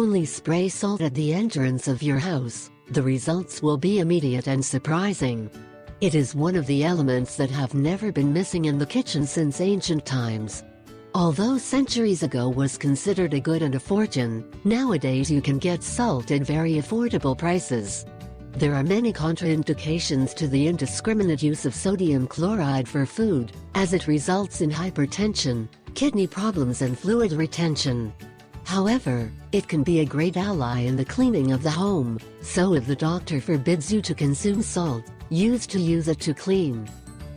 Only spray salt at the entrance of your house. The results will be immediate and surprising. It is one of the elements that have never been missing in the kitchen since ancient times. Although centuries ago was considered a good and a fortune, nowadays you can get salt at very affordable prices. There are many contraindications to the indiscriminate use of sodium chloride for food, as it results in hypertension, kidney problems and fluid retention. However, it can be a great ally in the cleaning of the home, so if the doctor forbids you to consume salt, use it to clean.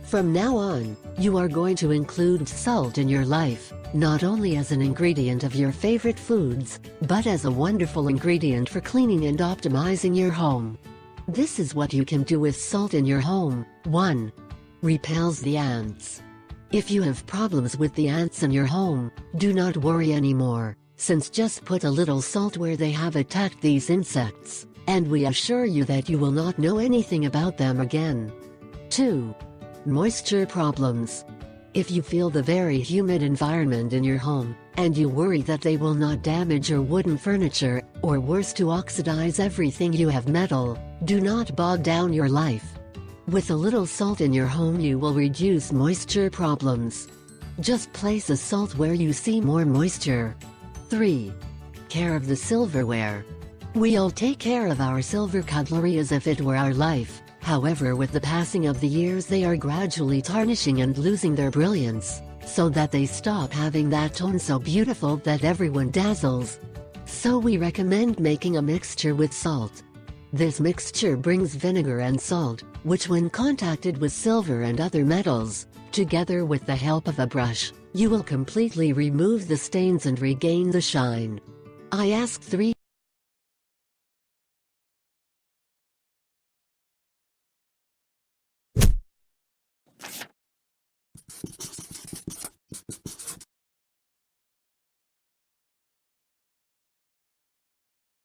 From now on, you are going to include salt in your life, not only as an ingredient of your favorite foods, but as a wonderful ingredient for cleaning and optimizing your home. This is what you can do with salt in your home. 1. Repels the ants. If you have problems with the ants in your home, do not worry anymore, since just put a little salt where they have attacked these insects, and we assure you that you will not know anything about them again. 2. Moisture problems. If you feel the very humid environment in your home, and you worry that they will not damage your wooden furniture, or worse to oxidize everything you have metal, do not bog down your life. With a little salt in your home you will reduce moisture problems. Just place a salt where you see more moisture. 3. Care of the silverware. We all take care of our silver cutlery as if it were our life. However, with the passing of the years they are gradually tarnishing and losing their brilliance, so that they stop having that tone so beautiful that everyone dazzles. So we recommend making a mixture with salt. This mixture brings vinegar and salt, which when contacted with silver and other metals, together with the help of a brush, you will completely remove the stains and regain the shine. I ask 3.